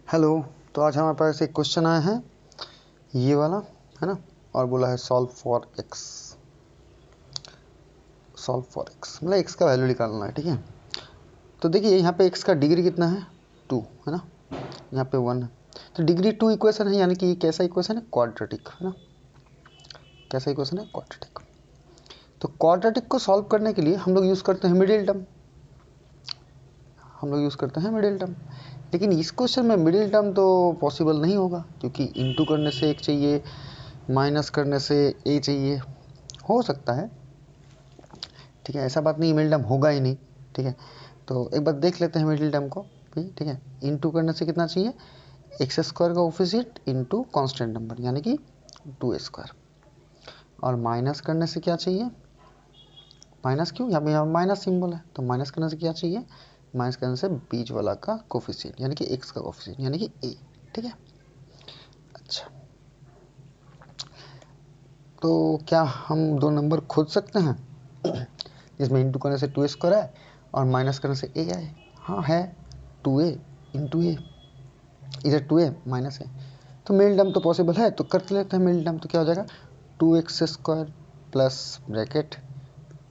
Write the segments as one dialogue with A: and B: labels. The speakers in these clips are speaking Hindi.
A: हेलो। तो आज हमारे पास एक क्वेश्चन आया है, ये वाला है ना, और बोला है solve for x. Solve for x मतलब एक्स का वैल्यू निकालना है, ठीक है। तो देखिए यहाँ पे एक्स का डिग्री कितना है, 2 है ना, यहाँ पे 1 है। तो डिग्री 2 इक्वेशन है, यानी कि ये कैसा इक्वेशन है, क्वाड्रेटिक है ना। कैसा इक्वेशन है, क्वाड्रेटिक। तो क्वाड्रेटिक को सॉल्व करने के लिए हम लोग यूज़ करते हैं मिडिल टर्म। लेकिन इस क्वेश्चन में मिडिल टर्म तो पॉसिबल नहीं होगा, क्योंकि इंटू करने से एक चाहिए, माइनस करने से ए चाहिए। हो सकता है, ठीक है, ऐसा बात नहीं मिडिल टर्म होगा ही नहीं, ठीक है। तो एक बार देख लेते हैं मिडिल टर्म को भी, ठीक है। इंटू करने से कितना चाहिए, एक्स स्क्वायर का ऑपोजिट इंटू कांस्टेंट नंबर यानी कि 2 स्क्वायर। और माइनस करने से क्या चाहिए, माइनस क्यों, यहाँ माइनस सिंबल है, तो माइनस करने से क्या चाहिए, माइनस करने से बीच वाला का कोफिशिएंट यानी कि एक्स का कोफिशिएंट यानी कि ए, ठीक है। अच्छा, तो क्या हम दो नंबर खोज सकते हैं जिसमें इंटू करने से 2 स्क्वायर है और माइनस करने से ए आए? हाँ है, 2a इंटू ए, इधर 2a माइनस है, तो मिडिल टर्म तो पॉसिबल है, तो कर लेते हैं मिडिल टर्म। तो क्या हो जाएगा, 2x² plus bracket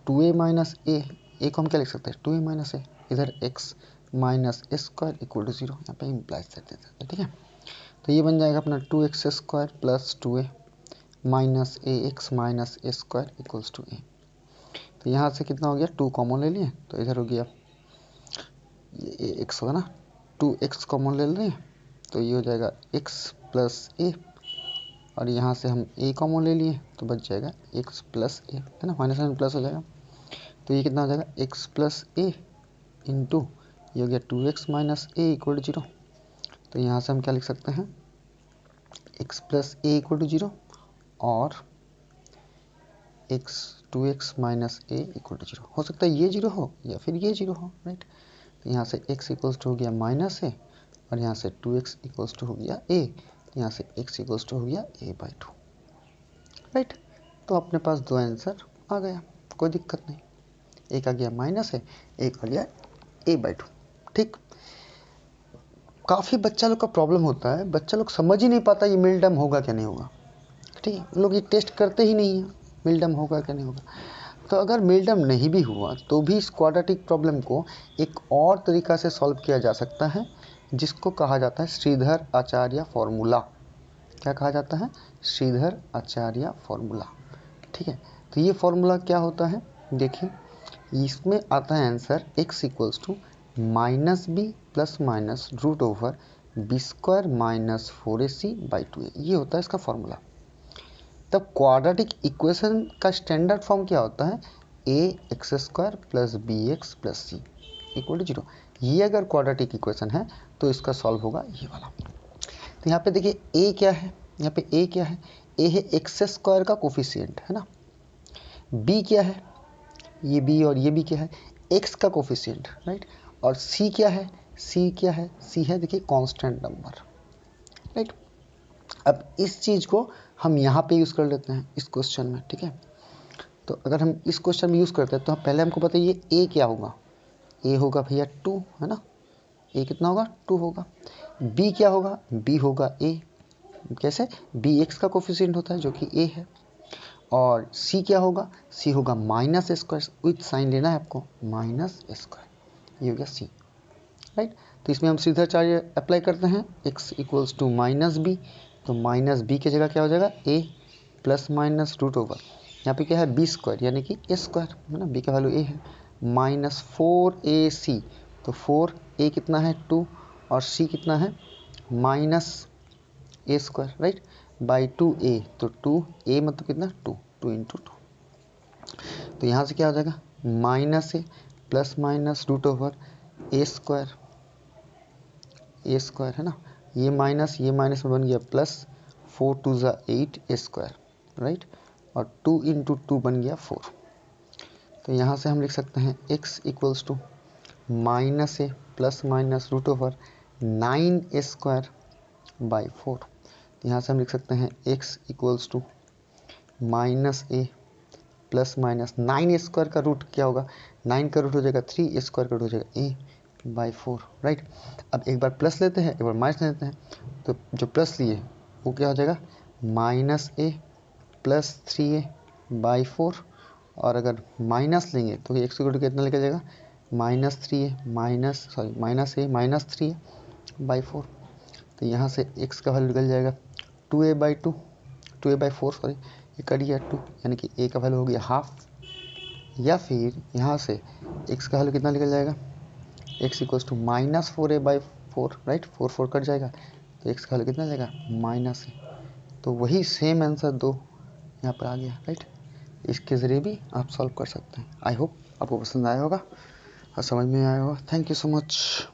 A: 2a minus ए को हम क्या लिख सकते हैं, 2a माइनस ए, इधर x minus square equal to 0, यहाँ पे इम्प्लाइज सेट दे सकते हैं, ठीक है। तो ये बन जाएगा अपना 2x² plus 2a minus A X minus A square equals to A. तो यहाँ से कितना हो गया, 2 कॉमन ले लिए, तो इधर हो गया ये एक्स होगा ना, 2x कॉमन ले लें, तो ये हो जाएगा x प्लस ए, और यहाँ से हम a कॉमन ले लिए तो बच जाएगा x प्लस ए, है ना, माइनस में प्लस हो जाएगा। तो ये कितना हो जाएगा, x प्लस ए इंटू ये हो गया 2x minus A equal to 0। तो यहाँ से हम क्या लिख सकते हैं, x plus A equal to 0 और2x माइनस ए इक्वल टू 0। हो सकता है ये 0 हो या फिर ये 0 हो, राइट। तो यहाँ से x इक्वल्स टू हो गया माइनस ए, और यहाँ से 2x इक्वल्स टू हो गया ए, यहाँ से x इक्वल्स टू हो गया a/2, राइट। तो अपने पास दो आंसर आ गया, कोई दिक्कत नहीं। एक आ गया माइनस है, एक आ गया a/2, ठीक। काफ़ी बच्चा लोग का प्रॉब्लम होता है, बच्चा लोग समझ ही नहीं पाता ये मिडिल टर्म होगा क्या नहीं होगा, ठीक है। लोग ये टेस्ट करते ही नहीं है, मिडिल टर्म होगा क्या नहीं होगा। तो अगर मिडिल टर्म नहीं भी हुआ तो भी इस क्वाड्रेटिक प्रॉब्लम को एक और तरीका से सॉल्व किया जा सकता है, जिसको कहा जाता है श्रीधर आचार्य फॉर्मूला। क्या कहा जाता है, श्रीधर आचार्य फॉर्मूला, ठीक है। तो ये फॉर्मूला क्या होता है, देखिए इसमें आता है answer x equals to minus b plus minus root over b square minus 4ac/2a, ये होता है इसका फॉर्मूला। तब क्वाड्रेटिक इक्वेशन का स्टैंडर्ड फॉर्म क्या होता है, ax² plus bx plus c equal to 0। ये अगर क्वाड्रेटिक इक्वेशन है तो इसका सॉल्व होगा ये वाला। तो यहाँ पे देखिए a क्या है, यहाँ पे a क्या है, a है x² का कोफिशिएंट, है ना। b क्या है, ये b और ये b क्या है, x का कोफिशिएंट, राइट। और c क्या है, c है देखिए कांस्टेंट नंबर, राइट। अब इस चीज़ को हम यहाँ पे यूज़ कर लेते हैं इस क्वेश्चन में, ठीक है। तो अगर हम इस क्वेश्चन में यूज़ करते हैं तो पहले हमको बताइए ए क्या होगा, ए होगा भैया 2, है ना, ए कितना होगा, 2 होगा। बी क्या होगा, बी होगा ए, कैसे, बी एक्स का कोफिशिएंट होता है जो कि ए है। और सी क्या होगा, सी होगा माइनस स्क्वायर, विथ साइन लेना है आपको, माइनस स्क्वायर, ये हो गया सी, राइट। तो इसमें हम सीधा आचार्य अप्लाई करते हैं, x equals to minus b, तो माइनस बी की जगह क्या हो जाएगा, a plus minus root over, यहाँ पे क्या है बी स्क्वायर यानी कि ए स्क्वायर, है ना, बी का वैल्यू a है, माइनस 4ac, तो 4a कितना है 2, और c कितना है minus A square, right, by 2a, तो 2a मतलब कितना 2 इंटू 2। तो यहाँ से क्या हो जाएगा, minus a plus minus root over A square है ना, ये माइनस में बन गया प्लस, 4 2 ज़ा 8 ए स्क्वायर, राइट, और 2 इंटू 2 बन गया 4। तो यहाँ से हम लिख सकते हैं x equals to minus a plus minus root over 9 a square by 4। तो यहाँ से हम लिख सकते हैं x equals to minus a plus minus 9 square का रूट क्या होगा, 9 का रूट हो जाएगा 3, स्क्वायर का रूट हो जाएगा ए, बाई 4, राइट। अब एक बार प्लस लेते हैं, एक बार माइनस लेते हैं, तो जो प्लस लिए वो क्या हो जाएगा, minus a plus 3a by 4, और अगर माइनस लेंगे तो x इक्वल टू कितना लेके जाएगा, minus 3a minus A minus 3a by 4। तो यहाँ से x का वैल्यू निकल जाएगा 2a बाई 4 सॉरी, ये कट गया 2, यानी कि a का वैल्यू हो गया हाफ। या फिर यहाँ से x का वैल्यू कितना निकल जाएगा, x equals to minus 4a by 4, right, 4 cut जाएगा, तो x का वैल्यू कितना जाएगा, माइनस ए। तो वही सेम आंसर 2 यहाँ पर आ गया, राइट। इसके ज़रिए भी आप सॉल्व कर सकते हैं। आई होप आपको पसंद आया होगा और समझ में आया होगा। Thank you so much.